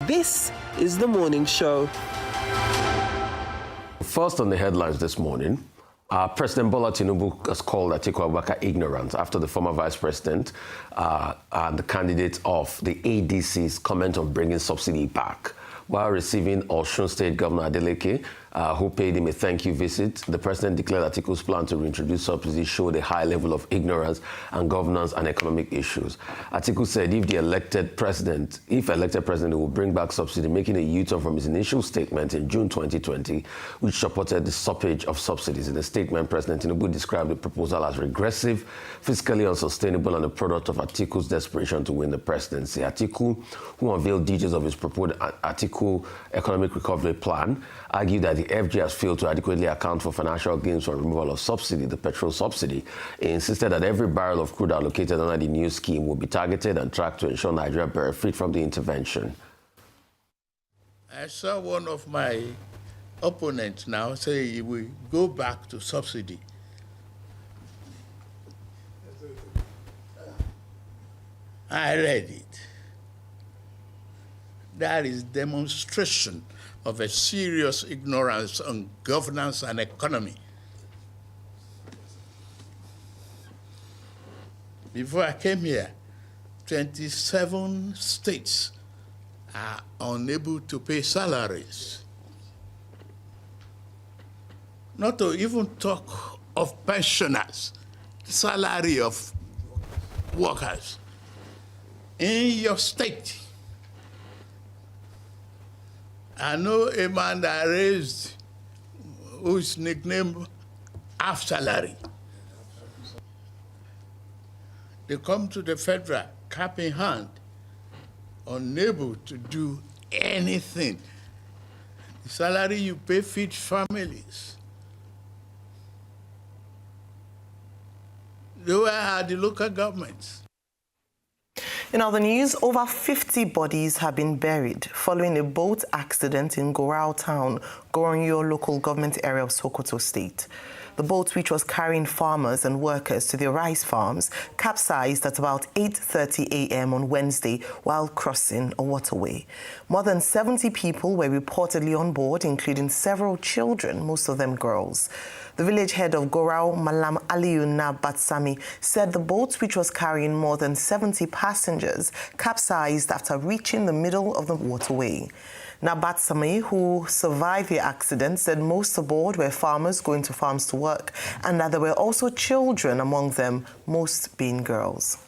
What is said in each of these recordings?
This is The Morning Show. First on the headlines this morning, President Bola Tinubu has called Atiku Abubakar ignorant after the former vice president and the candidate of the ADC's comment on bringing subsidy back. While receiving Osun State Governor Adeleke, who paid him a thank-you visit, the president declared Atiku's plan to reintroduce subsidies showed a high level of ignorance and governance and economic issues. Atiku said if elected president, he will bring back subsidy, making a U-turn from his initial statement in June 2020, which supported the stoppage of subsidies. In a statement, President Tinubu described the proposal as regressive, fiscally unsustainable, and a product of Atiku's desperation to win the presidency. Atiku, who unveiled details of his proposed Atiku Economic Recovery Plan, argued that the FG has failed to adequately account for financial gains from removal of subsidy, the petrol subsidy. He insisted that every barrel of crude allocated under the new scheme will be targeted and tracked to ensure Nigeria benefit from the intervention. I saw one of my opponents now say we go back to subsidy. I read it. That is demonstration of a serious ignorance on governance and economy. Before I came here, 27 states are unable to pay salaries. Not to even talk of pensioners, salary of workers. In your state, I know a man that raised, whose nickname half salary. They come to the federal, cap in hand, unable to do anything. The salary you pay feeds families. They were the local governments. In other news, over 50 bodies have been buried following a boat accident in Gorau town, Goronyo local government area of Sokoto state. The boat, which was carrying farmers and workers to their rice farms, capsized at about 8:30 a.m. on Wednesday while crossing a waterway. More than 70 people were reportedly on board, including several children, most of them girls. The village head of Gorau, Malam Aliuna Batsami, said the boat, which was carrying more than 70 passengers, capsized after reaching the middle of the waterway. Nabatsami, who survived the accident, said most aboard were farmers going to farms to work and that there were also children among them, most being girls.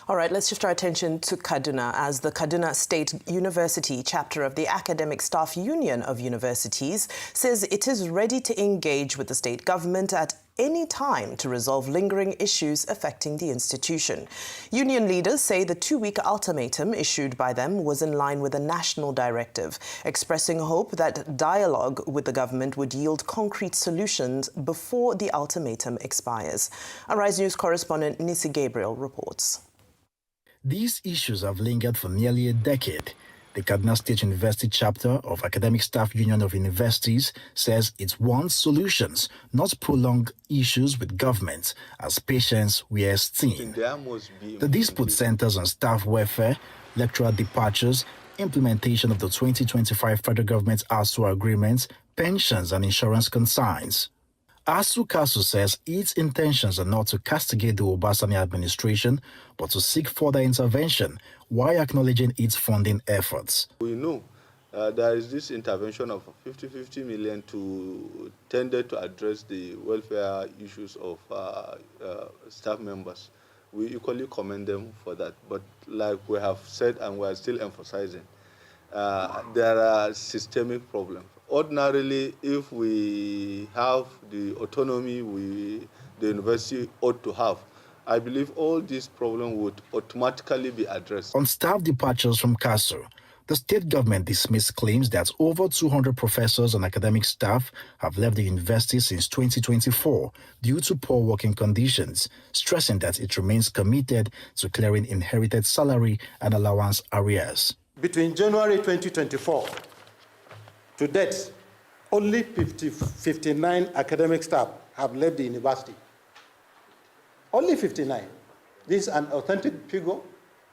All right, let's shift our attention to Kaduna, as the Kaduna State University chapter of the Academic Staff Union of Universities says it is ready to engage with the state government at any time to resolve lingering issues affecting the institution. Union leaders say the 2-week ultimatum issued by them was in line with a national directive, expressing hope that dialogue with the government would yield concrete solutions before the ultimatum expires. Arise News correspondent Nisi Gabriel reports. These issues have lingered for nearly a decade. The Kaduna State University chapter of Academic Staff Union of Universities says it wants solutions, not prolonged issues with government, as patients were esteemed. The dispute centers on staff welfare, lecturer departures, implementation of the 2025 federal government ASU agreement, pensions and insurance concerns. ASU Council says its intentions are not to castigate the Obasanjo administration, but to seek further intervention while acknowledging its funding efforts. We know there is this intervention of 50 million to tender to address the welfare issues of staff members. We equally commend them for that. But like we have said and we are still emphasizing, there are systemic problems. Ordinarily, if we have the autonomy the university ought to have, I believe all these problems would automatically be addressed. On staff departures from CASU, the state government dismissed claims that over 200 professors and academic staff have left the university since 2024 due to poor working conditions, stressing that it remains committed to clearing inherited salary and allowance arrears. Between January 2024 to date, only 59 academic staff have left the university. Only 59. This is an authentic figure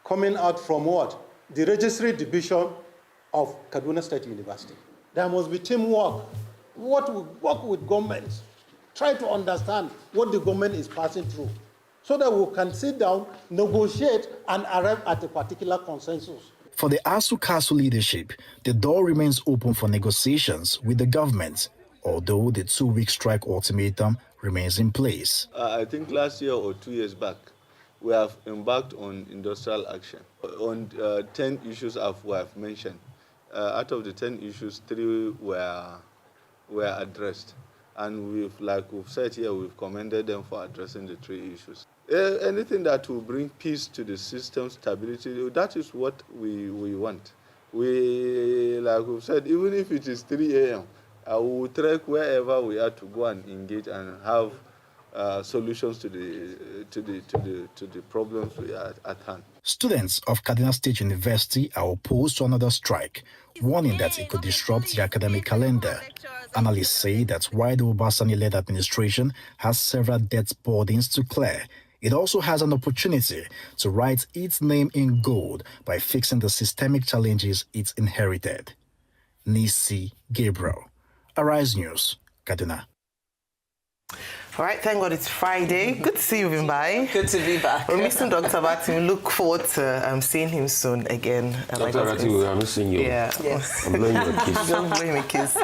coming out from what? the registry division of Kaduna State University. There must be teamwork. Work with governments. Try to understand what the government is passing through so that we can sit down, negotiate, and arrive at a particular consensus. For the ASU-CASU leadership, the door remains open for negotiations with the government, although the 2-week strike ultimatum remains in place. I think last year or 2 years back, we have embarked on industrial action on 10 issues we have mentioned. Out of the 10 issues, 3 were addressed. And like we've said here, we've commended them for addressing the 3 issues. Anything that will bring peace to the system, stability, that is what we want. Like we've said, even if it is 3 a.m., I will trek wherever we are to go and engage and have solutions to the problems we are at hand. Students of Kaduna State University are opposed to another strike, warning that it could disrupt the academic calendar. Analysts say that while the Obasani-led administration has several debt burdens to clear, it also has an opportunity to write its name in gold by fixing the systemic challenges it inherited. Nisi Gabriel, Arise News, Kaduna. All right, thank God it's Friday. Good to see you, Vimbai. Good to be back. We're missing Dr. Bati. We look forward to seeing him soon again. Dr. Bati, I'm missing you. Yeah. Yes. I'm blowing you a kiss. Don't blow him a kiss.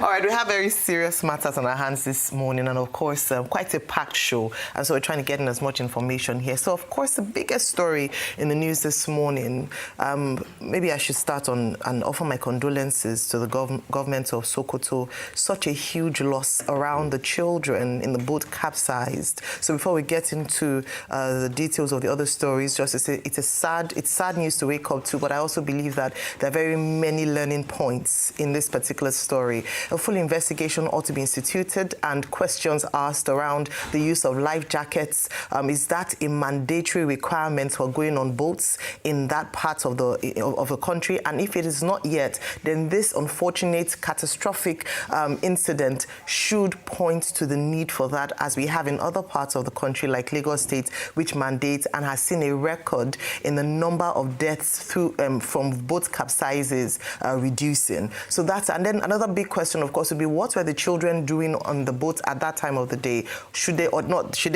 All right, we have very serious matters on our hands this morning, and of course, quite a packed show. And so we're trying to get in as much information here. So, of course, the biggest story in the news this morning, maybe I should start on and offer my condolences to the government of Sokoto. Such a huge loss around the children in the boat Capsized. So before we get into the details of the other stories, just to say it's sad news to wake up to, but I also believe that there are very many learning points in this particular story. A full investigation ought to be instituted and questions asked around the use of life jackets. Is that a mandatory requirement for going on boats in that part of the country? And if it is not yet, then this unfortunate catastrophic incident should point to the need for that, as we have in other parts of the country like Lagos State, which mandates and has seen a record in the number of deaths through from boat capsizes reducing. So that's, and then another big question, of course, would be what were the children doing on the boat at that time of the day? Should they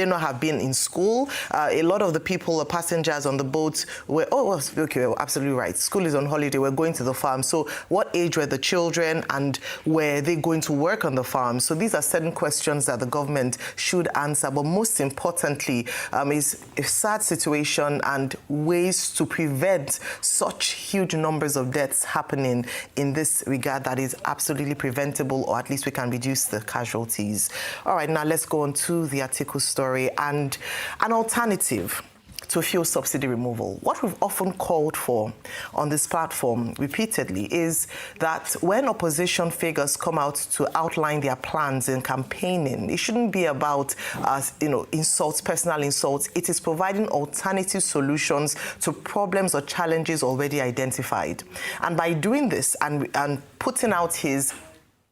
not have been in school? A lot of the people, the passengers on the boat were, okay, well, absolutely right. School is on holiday. We're going to the farm. So what age were the children, and were they going to work on the farm? So these are certain questions that the government should answer, but most importantly is a sad situation and ways to prevent such huge numbers of deaths happening in this regard that is absolutely preventable, or at least we can reduce the casualties. All right, now let's go on to the article story and an alternative to fuel subsidy removal. What we've often called for on this platform repeatedly is that when opposition figures come out to outline their plans in campaigning, it shouldn't be about insults, personal insults. It is providing alternative solutions to problems or challenges already identified. And by doing this and putting out his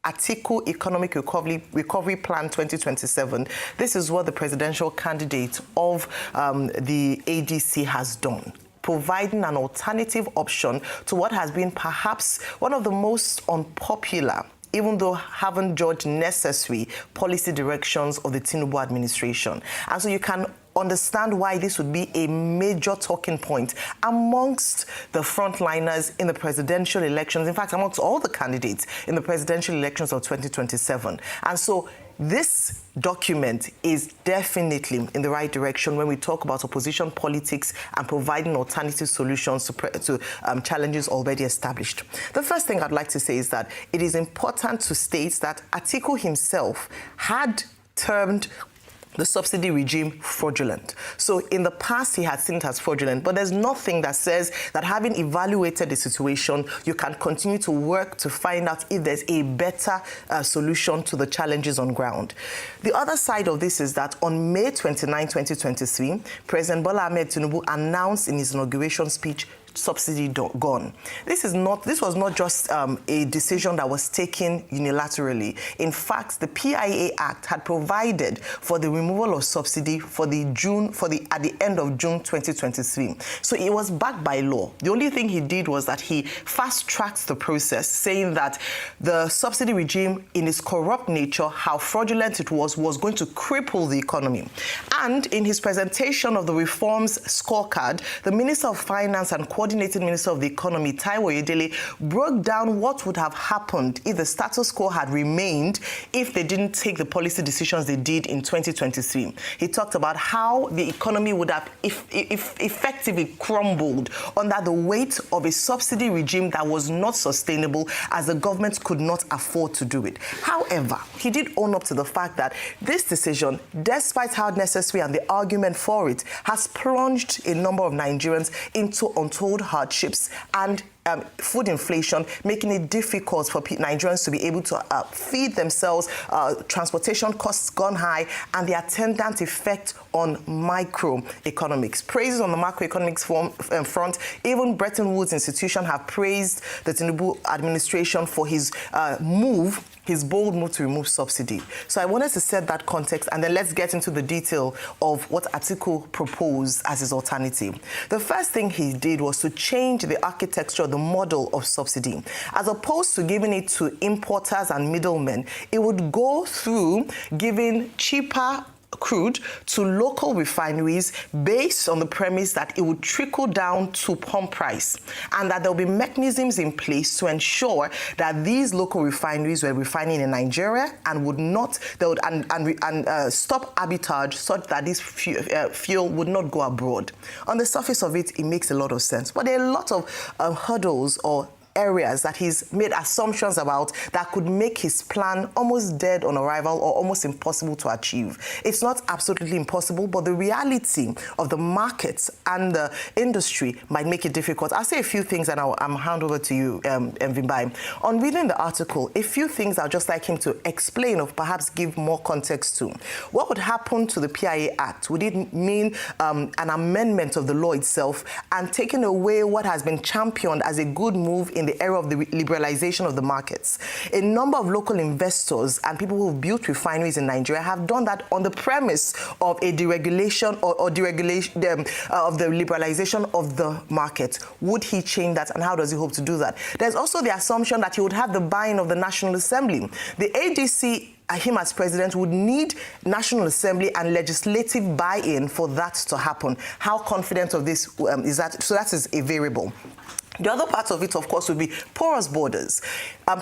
Atiku Economic Recovery Plan 2027. This is what the presidential candidate of the ADC has done, providing an alternative option to what has been perhaps one of the most unpopular, even though haven't judged necessary, policy directions of the Tinubu administration. And so you can understand why this would be a major talking point amongst the frontliners in the presidential elections, in fact, amongst all the candidates in the presidential elections of 2027. And so this document is definitely in the right direction when we talk about opposition politics and providing alternative solutions to challenges already established. The first thing I'd like to say is that it is important to state that Atiku himself had termed the subsidy regime fraudulent. So in the past, he had seen it as fraudulent, but there's nothing that says that having evaluated the situation, you can continue to work to find out if there's a better solution to the challenges on ground. The other side of this is that on May 29, 2023, President Bola Ahmed Tinubu announced in his inauguration speech subsidy gone. This was not just a decision that was taken unilaterally. In fact, the PIA Act had provided for the removal of subsidy at the end of June 2023. So it was backed by law. The only thing he did was that he fast-tracked the process, saying that the subsidy regime, in its corrupt nature, how fraudulent it was going to cripple the economy. And in his presentation of the reforms scorecard, the Minister of Finance and Coordinating Minister of the Economy, Taiwo Oyedele, broke down what would have happened if the status quo had remained if they didn't take the policy decisions they did in 2023. He talked about how the economy would have effectively crumbled under the weight of a subsidy regime that was not sustainable, as the government could not afford to do it. However, he did own up to the fact that this decision, despite how necessary and the argument for it, has plunged a number of Nigerians into untold hardships and food inflation, making it difficult for Nigerians to be able to feed themselves. Transportation costs gone high, and the attendant effect on microeconomics. Praises on the macroeconomics front. Even Bretton Woods institution have praised the Tinubu administration for his bold move to remove subsidy. So I wanted to set that context, and then let's get into the detail of what Atiku proposed as his alternative. The first thing he did was to change the architecture, the model of subsidy. As opposed to giving it to importers and middlemen, it would go through giving cheaper crude to local refineries based on the premise that it would trickle down to pump price, and that there will be mechanisms in place to ensure that these local refineries were refining in Nigeria and would not stop arbitrage such that this fuel would not go abroad. On the surface of it, it makes a lot of sense, but there are a lot of hurdles or areas that he's made assumptions about that could make his plan almost dead on arrival or almost impossible to achieve. It's not absolutely impossible, but the reality of the markets and the industry might make it difficult. I'll say a few things and I'll hand over to you, Mvimbai. On reading the article, a few things I'd just like him to explain or perhaps give more context to. What would happen to the PIA Act? Would it mean an amendment of the law itself and taking away what has been championed as a good move in the era of the liberalization of the markets? A number of local investors and people who've built refineries in Nigeria have done that on the premise of a deregulation or deregulation of the liberalization of the market. Would he change that, and how does he hope to do that? There's also the assumption that he would have the buy-in of the National Assembly. The ADC, him as president, would need National Assembly and legislative buy-in for that to happen. How confident of this is that? So that is a variable. The other part of it, of course, would be porous borders,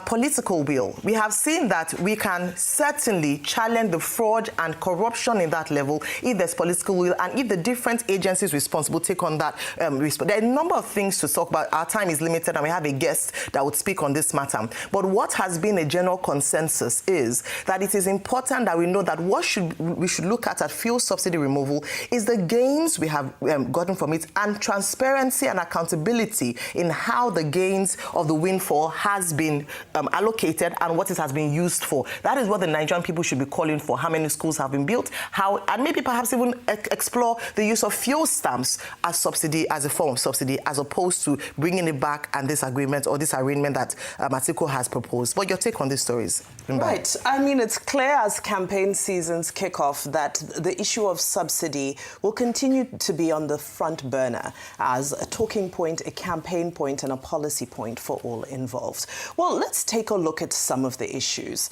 political will. We have seen that we can certainly challenge the fraud and corruption in that level if there's political will and if the different agencies responsible take on that risk. There are a number of things to talk about. Our time is limited and we have a guest that would speak on this matter. But what has been a general consensus is that it is important that we know that what we should look at fuel subsidy removal is the gains we have gotten from it, and transparency and accountability in how the gains of the windfall has been allocated and what it has been used for. That is what the Nigerian people should be calling for. How many schools have been built, and maybe perhaps even explore the use of fuel stamps as subsidy, as a form of subsidy, as opposed to bringing it back and this agreement or this arrangement that Atiku has proposed. What your take on these stories? Right. I mean, it's clear as campaign seasons kick off that the issue of subsidy will continue to be on the front burner as a talking point, a campaign point, and a policy point for all involved. Well, let's take a look at some of the issues.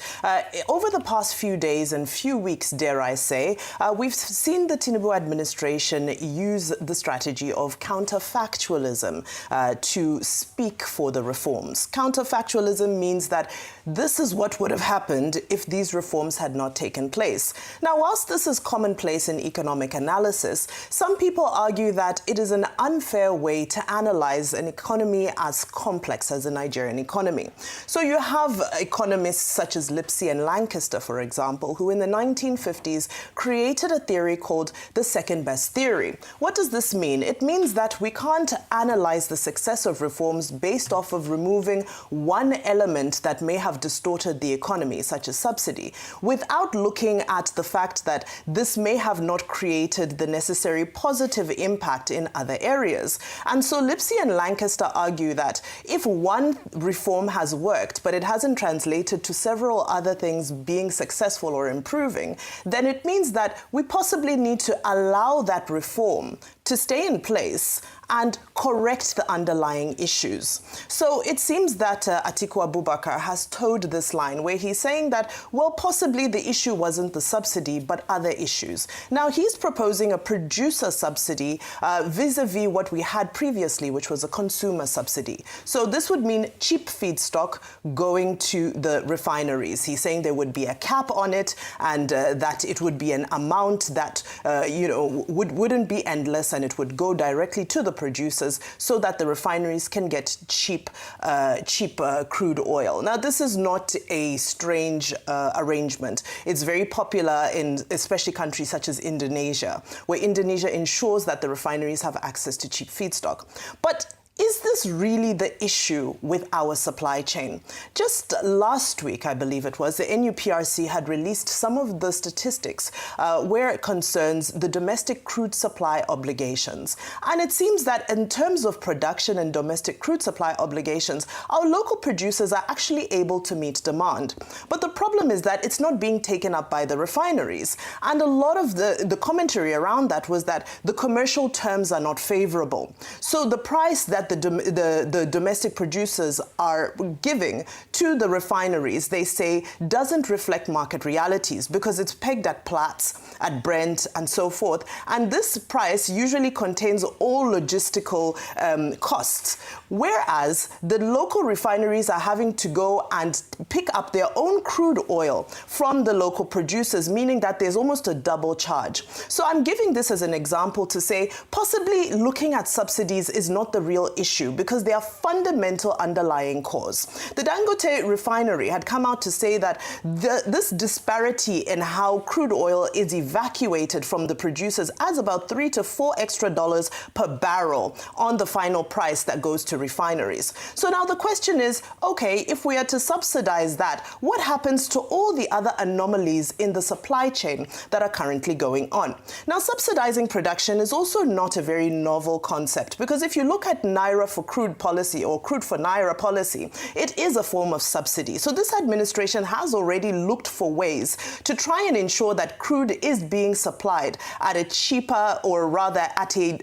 Over the past few days and few weeks, dare I say, we've seen the Tinubu administration use the strategy of counterfactualism to speak for the reforms. Counterfactualism means that this is what would have happened if these reforms had not taken place. Now, whilst this is commonplace in economic analysis, some people argue that it is an unfair way to analyze an economy as complex as the Nigerian economy. So you have economists such as Lipsey and Lancaster, for example, who in the 1950s created a theory called the second best theory. What does this mean? It means that we can't analyze the success of reforms based off of removing one element that may have distorted the economy, such as subsidy. subsidy, without looking at the fact that this may have not created the necessary positive impact in other areas. And so Lipsey and Lancaster argue that if one reform has worked, but it hasn't translated to several other things being successful or improving, then it means that we possibly need to allow that reform to stay in place and correct the underlying issues. So it seems that Atiku Abubakar has towed this line where he's saying that, well, possibly the issue wasn't the subsidy, but other issues. Now, he's proposing a producer subsidy vis-a-vis what we had previously, which was a consumer subsidy. So this would mean cheap feedstock going to the refineries. He's saying there would be a cap on it and that it would be an amount that, wouldn't be endless, and it would go directly to the producers so that the refineries can get cheap crude oil. Now, this is not a strange arrangement. It's very popular in especially countries such as Indonesia, where Indonesia ensures that the refineries have access to cheap feedstock. But is this really the issue with our supply chain? Just last week, I believe it was, the NUPRC had released some of the statistics where it concerns the domestic crude supply obligations. And it seems that in terms of production and domestic crude supply obligations, our local producers are actually able to meet demand. But the problem is that it's not being taken up by the refineries. And a lot of the commentary around that was that the commercial terms are not favorable. So the price that the domestic producers are giving to the refineries, they say, doesn't reflect market realities because it's pegged at Platts, at Brent, and so forth. And this price usually contains all logistical costs, whereas the local refineries are having to go and pick up their own crude oil from the local producers, meaning that there's almost a double charge. So I'm giving this as an example to say possibly looking at subsidies is not the real issue because they are fundamental underlying cause. The Dangote refinery had come out to say that this disparity in how crude oil is evacuated from the producers adds about $3 to $4 extra per barrel on the final price that goes to refineries. So now the question is, okay, if we are to subsidize that, what happens to all the other anomalies in the supply chain that are currently going on? Now, subsidizing production is also not a very novel concept because if you look at Naira for crude policy or crude for Naira policy, it is a form of subsidy. So this administration has already looked for ways to try and ensure that crude is being supplied at a cheaper or rather at a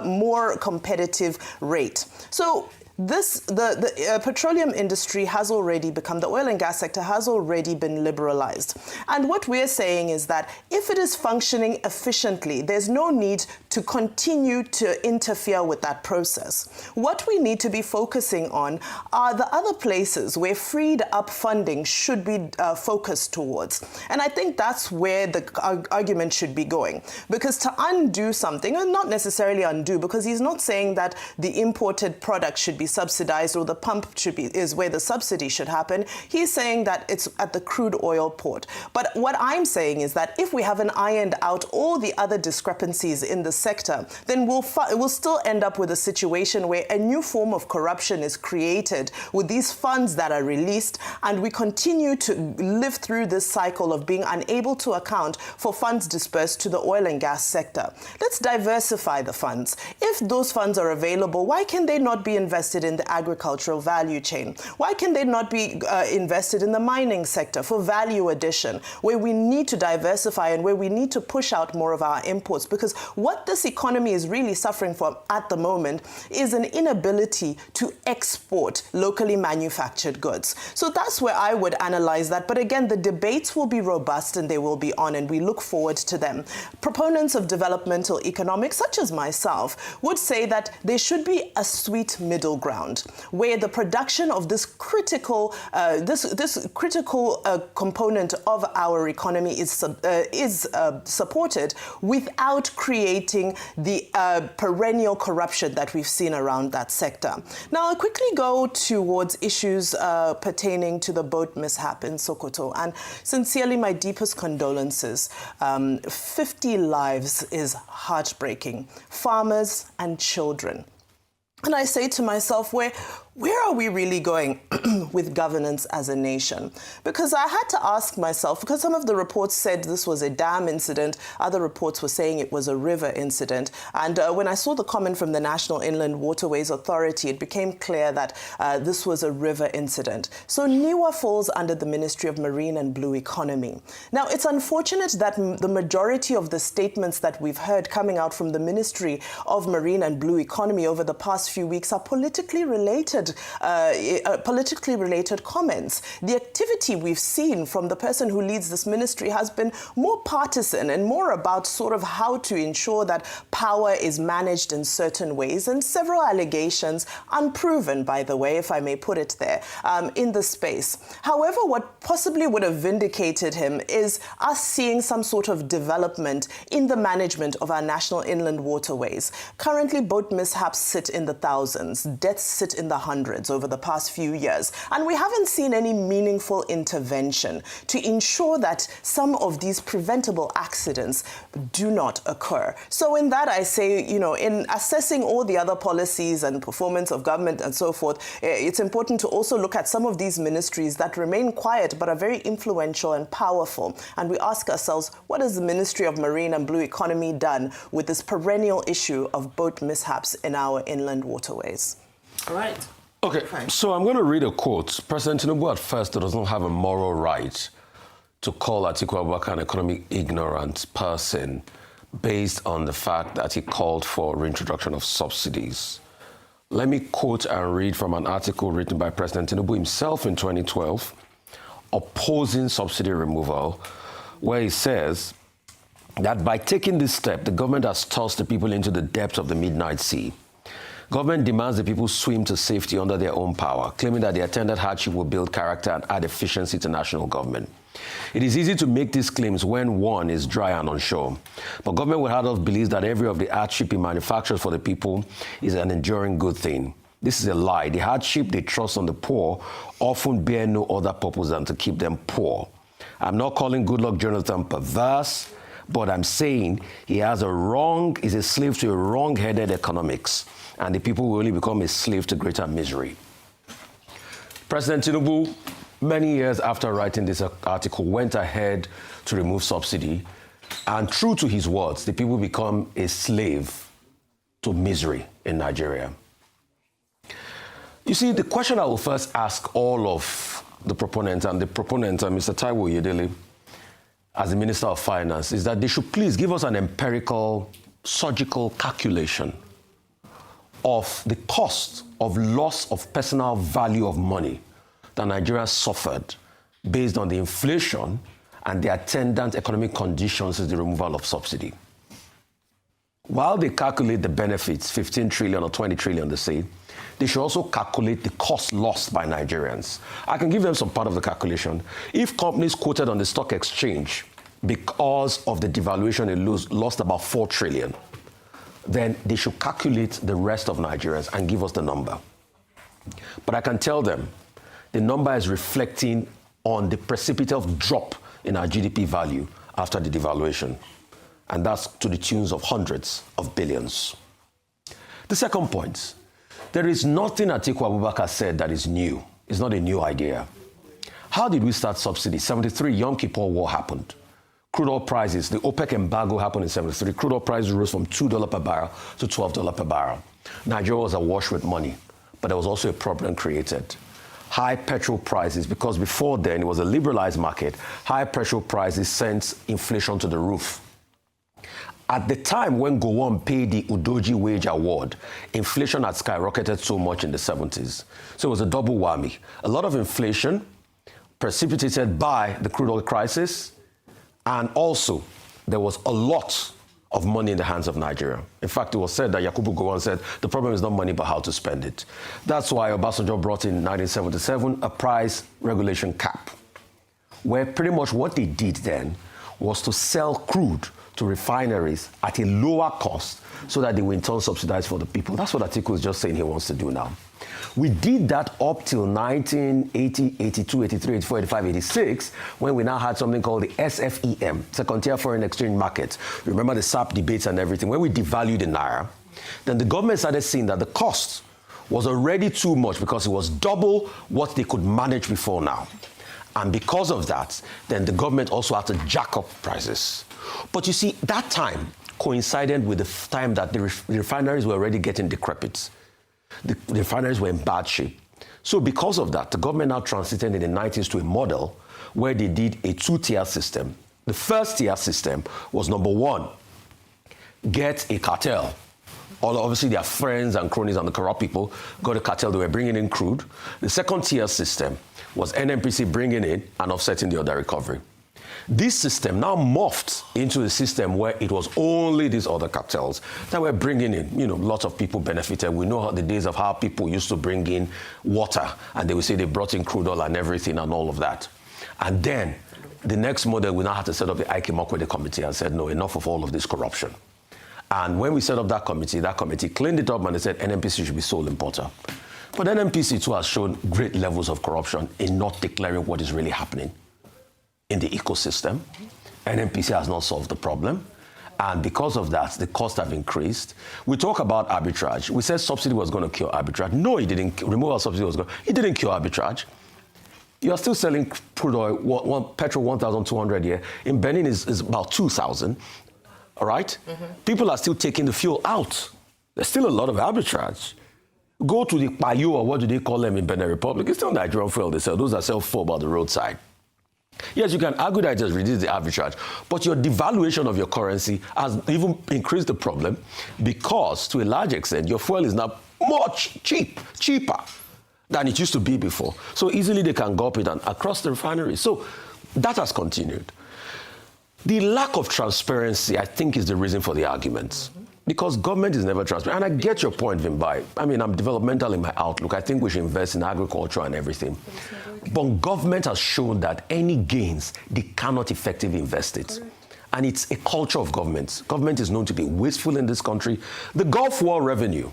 more competitive rate. So the petroleum industry has already become, the oil and gas sector has already been liberalized. And what we're saying is that if it is functioning efficiently, there's no need to continue to interfere with that process. What we need to be focusing on are the other places where freed up funding should be focused towards. And I think that's where the argument should be going. Because to undo something, and not necessarily undo, because he's not saying that the imported product should be subsidized or the pump is where the subsidy should happen. He's saying that it's at the crude oil port. But what I'm saying is that if we haven't ironed out all the other discrepancies in the sector, then we'll still end up with a situation where a new form of corruption is created with these funds that are released, and we continue to live through this cycle of being unable to account for funds dispersed to the oil and gas sector. Let's diversify the funds. If those funds are available, why can they not be invested in the agricultural value chain? Why can they not be invested in the mining sector for value addition, where we need to diversify and where we need to push out more of our imports? Because what this economy is really suffering from at the moment is an inability to export locally manufactured goods. So that's where I would analyze that. But again, the debates will be robust and they will be on, and we look forward to them. Proponents of developmental economics, such as myself, would say that there should be a sweet middle ground where the production of this critical component of our economy is supported without creating the perennial corruption that we've seen around that sector. Now, I'll quickly go towards issues pertaining to the boat mishap in Sokoto, and sincerely, my deepest condolences. 50 lives is heartbreaking. Farmers and children. And I say to myself, where are we really going with governance as a nation? Because I had to ask myself, because some of the reports said this was a dam incident, other reports were saying it was a river incident. And when I saw the comment from the National Inland Waterways Authority, it became clear that this was a river incident. So NIWA falls under the Ministry of Marine and Blue Economy. Now, it's unfortunate that the majority of the statements that we've heard coming out from the Ministry of Marine and Blue Economy over the past few weeks are politically related comments. The activity we've seen from the person who leads this ministry has been more partisan and more about sort of how to ensure that power is managed in certain ways, and several allegations, unproven by the way, if I may put it there, in the space. However, what possibly would have vindicated him is us seeing some sort of development in the management of our national inland waterways. Currently, boat mishaps sit in the thousands, deaths sit in the hundreds over the past few years, and we haven't seen any meaningful intervention to ensure that some of these preventable accidents do not occur. So in that, I say, you know, in assessing all the other policies and performance of government and so forth, it's important to also look at some of these ministries that remain quiet but are very influential and powerful. And we ask ourselves, what has the Ministry of Marine and Blue Economy done with this perennial issue of boat mishaps in our inland waterways? All right. Okay, so I'm going to read a quote. President Tinubu at first does not have a moral right to call Atiku Abubakar an economic ignorant person based on the fact that he called for reintroduction of subsidies. Let me quote and read from an article written by President Tinubu himself in 2012, opposing subsidy removal, where he says that by taking this step, the government has tossed the people into the depths of the midnight sea. Government demands the people swim to safety under their own power, claiming that the attendant hardship will build character and add efficiency to national government. It is easy to make these claims when one is dry and unsure. But government without us believes that every of the hardship it manufactures for the people is an enduring good thing. This is a lie. The hardship they trust on the poor often bear no other purpose than to keep them poor. I'm not calling Goodluck Jonathan perverse, but I'm saying he is a slave to a wrong-headed economics, and the people will only become a slave to greater misery. President Tinubu, many years after writing this article, went ahead to remove subsidy, and true to his words, the people become a slave to misery in Nigeria. You see, the question I will first ask all of the proponents, and Mr. Taiwo Oyedele, as the Minister of Finance, is that they should please give us an empirical, surgical calculation of the cost of loss of personal value of money that Nigeria suffered based on the inflation and the attendant economic conditions since the removal of subsidy. While they calculate the benefits, 15 trillion or 20 trillion, they say, they should also calculate the cost lost by Nigerians. I can give them some part of the calculation. If companies quoted on the stock exchange because of the devaluation they lost about 4 trillion, then they should calculate the rest of Nigerians and give us the number. But I can tell them the number is reflecting on the precipitous drop in our GDP value after the devaluation. And that's to the tunes of hundreds of billions. The second point, there is nothing Atiku Abubakar said that is new. It's not a new idea. How did we start subsidy? 73, Yom Kippur War happened. Crude oil prices, the OPEC embargo happened in 73. Crude oil prices rose from $2 per barrel to $12 per barrel. Nigeria was awash with money, but there was also a problem created. High petrol prices, because before then it was a liberalized market, high petrol prices sent inflation to the roof. At the time when Gowon paid the Udoji wage award, inflation had skyrocketed so much in the 70s. So it was a double whammy. A lot of inflation precipitated by the crude oil crisis, and also there was a lot of money in the hands of Nigeria. In fact, it was said that Yakubu Gowon said, the problem is not money, but how to spend it. That's why Obasanjo brought in 1977 a price regulation cap, where pretty much what they did then was to sell crude to refineries at a lower cost so that they will in turn subsidize for the people. That's what Atiku is just saying he wants to do now. We did that up till 1980, 82, 83, 84, 85, 86, when we now had something called the SFEM, Second-Tier Foreign Exchange Market. Remember the SAP debates and everything. When we devalued the Naira, then the government started seeing that the cost was already too much because it was double what they could manage before now. And because of that, then the government also had to jack up prices. But you see, that time coincided with the time that the refineries were already getting decrepit. The refineries were in bad shape. So because of that, the government now transited in the 90s to a model where they did a two-tier system. The first tier system was, number one, get a cartel. Obviously, their friends and cronies and the corrupt people got a cartel. They were bringing in crude. The second tier system was NNPC bringing in and offsetting the other recovery. This system now morphed into a system where it was only these other cartels that were bringing in, lots of people benefited. We know how the days of how people used to bring in water and they would say they brought in crude oil and everything and all of that. And then the next model, we now had to set up the Ike Mokwede committee and said, no, enough of all of this corruption. And when we set up that committee cleaned it up and they said NNPC should be sole importer. But NNPC too has shown great levels of corruption in not declaring what is really happening in the ecosystem. NNPC has not solved the problem. And because of that, the costs have increased. We talk about arbitrage. We said subsidy was going to cure arbitrage. No, it didn't. Removal of subsidy it didn't cure arbitrage. You are still selling crude oil, petrol 1,200 a year. In Benin is about 2,000. All right? Mm-hmm. People are still taking the fuel out. There's still a lot of arbitrage. Go to the Payo, or what do they call them in Benin Republic? It's still Nigerian fuel they sell. Those are sold for by the roadside. Yes, you can argue that it just reduces the arbitrage, but your devaluation of your currency has even increased the problem because, to a large extent, your fuel is now much cheaper than it used to be before. So easily they can go up it and across the refinery. So that has continued. The lack of transparency, I think, is the reason for the arguments. Because government is never transparent. And I get your point, Vimbai. I mean, I'm developmental in my outlook. I think we should invest in agriculture and everything. But government has shown that any gains, they cannot effectively invest it. And it's a culture of government. Government is known to be wasteful in this country. The Gulf War revenue,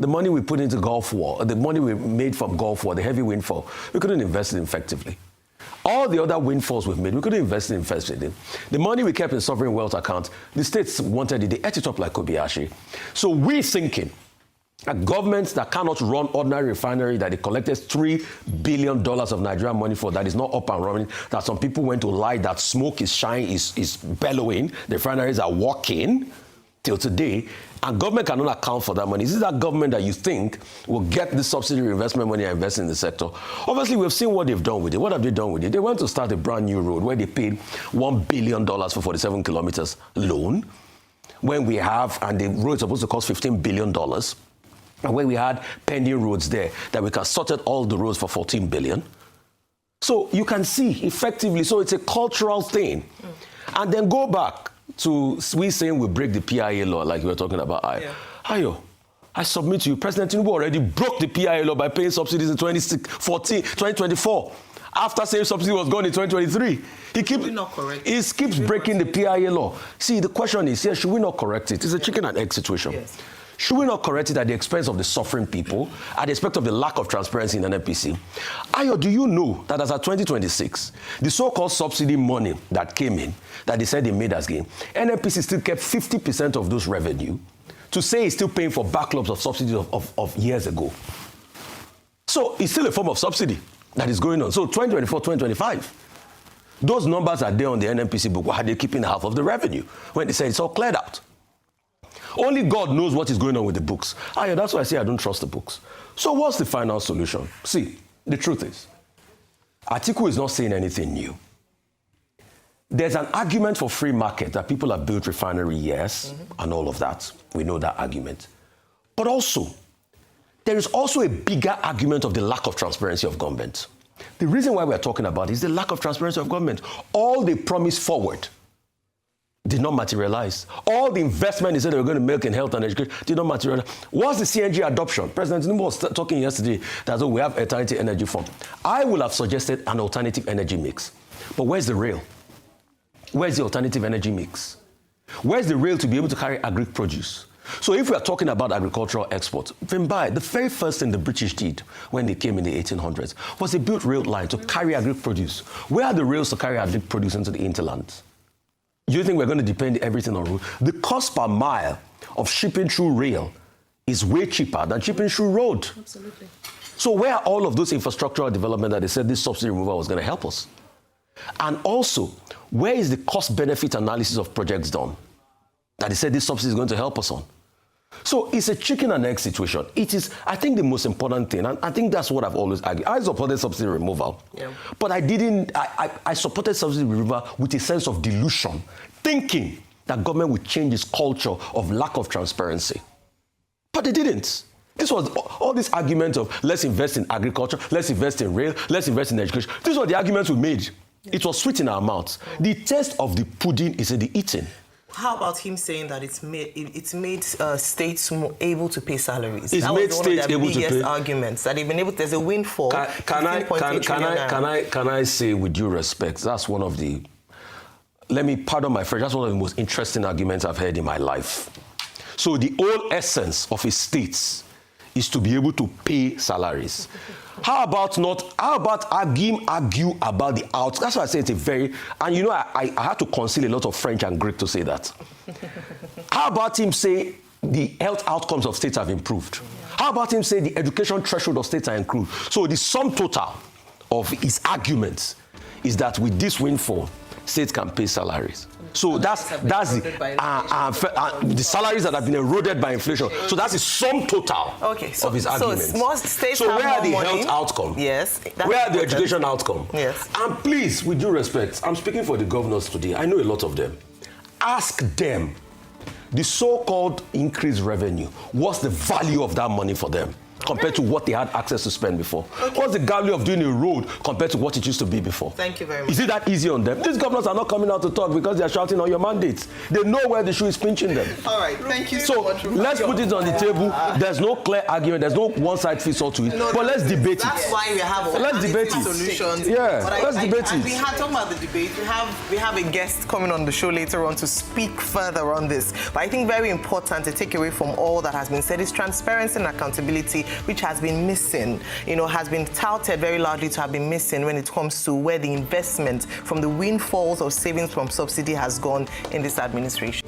the money we put into Gulf War, the money we made from Gulf War, the heavy windfall, we couldn't invest it effectively. All the other windfalls we've made, we couldn't invest in it. The money we kept in sovereign wealth account, the states wanted it, they ate it up like Kobayashi. So we're thinking that governments that cannot run ordinary refinery that they collected $3 billion of Nigerian money for, that is not up and running, that some people went to lie, that smoke is shining, is bellowing, the refineries are working till today, and government cannot account for that money. Is it that government that you think will get the subsidy investment money and invest in the sector? Obviously, we've seen what they've done with it. What have they done with it? They went to start a brand new road where they paid $1 billion for 47 kilometers loan, when we have, and the road is supposed to cost $15 billion, and when we had pending roads there, that we can sort out all the roads for $14 billion. So you can see effectively, so it's a cultural thing. And then go back to we saying we break the PIA law, like we were talking about. Ayo, I submit to you, President Tinubu already broke the PIA law by paying subsidies in 2024. After saying subsidy was gone in 2023. He keeps breaking the PIA law. See, the question is, should we not correct it? It's a chicken and egg situation. Yes. Should we not correct it at the expense of the suffering people, at the expense of the lack of transparency in NNPC? Ayo, do you know that as of 2026, the so-called subsidy money that came in, that they said they made as gain, NNPC still kept 50% of those revenue to say it's still paying for backlogs of subsidies of years ago. So it's still a form of subsidy that is going on. So 2024, 2025, those numbers are there on the NNPC book. Why are they keeping half of the revenue when they say it's all cleared out? Only God knows what is going on with the books. That's why I say I don't trust the books. So what's the final solution? See, the truth is, Atiku is not saying anything new. There's an argument for free market that people have built refinery, yes, and all of that. We know that argument. But also, there is also a bigger argument of the lack of transparency of government. The reason why we're talking about it is the lack of transparency of government. All they promised forward did not materialize. All the investment they said they were going to make in health and education did not materialize. What's the CNG adoption? President Tinubu was talking yesterday that we have alternative energy form. I would have suggested an alternative energy mix. But where's the rail? Where's the alternative energy mix? Where's the rail to be able to carry agri produce? So if we are talking about agricultural export, Vimbai, the very first thing the British did when they came in the 1800s was they built rail line to carry agri produce. Where are the rails to carry agri produce into the hinterlands? You think we're going to depend everything on rail? The cost per mile of shipping through rail is way cheaper than chipping through road. Absolutely. So where are all of those infrastructural development that they said this subsidy removal was going to help us? And also, where is the cost-benefit analysis of projects done that they said this subsidy is going to help us on? So it's a chicken and egg situation. It is, I think, the most important thing, and I think that's what I've always argued. I supported subsidy removal, but I supported subsidy removal with a sense of delusion, thinking that government would change its culture of lack of transparency. But they didn't. This was all this argument of let's invest in agriculture, let's invest in rail, let's invest in education. These were the arguments we made. It was sweet in our mouths. The taste of the pudding is in the eating. How about him saying that it's made states able to pay salaries? It's made states able to pay. Biggest arguments that they've been able. There's a windfall. Can I say, with due respect, that's one of the. Let me pardon my French. That's one of the most interesting arguments I've heard in my life. So the whole essence of a state is to be able to pay salaries. How about argue about the out? That's why I say it's a very, and you know, I had to conceal a lot of French and Greek to say that. How about him say the health outcomes of states have improved? How about him say the education threshold of states are improved? So the sum total of his arguments is that with this windfall, states can pay salaries. So that's the salaries that have been eroded by inflation. So that's the sum total of his arguments. So where are the health outcomes? Yes. Where are the education outcomes? Yes. And please, with due respect, I'm speaking for the governors today. I know a lot of them. Ask them, the so-called increased revenue, what's the value of that money for them compared to what they had access to spend before? What's the value of doing a road compared to what it used to be before? Thank you very much. Is it that easy on them? These governors are not coming out to talk because they're shouting on your mandates. They know where the shoe is pinching them. All right, thank you so much. Let's put it on the table. There's no clear argument. There's no one-side fits all to it. But let's debate it. That's why we have solutions. Yeah, let's debate it. We had talking about the debate. We have a guest coming on the show later on to speak further on this. But I think very important to take away from all that has been said is transparency and accountability, which has been missing, has been touted very largely to have been missing when it comes to where the investment from the windfalls of savings from subsidy has gone in this administration.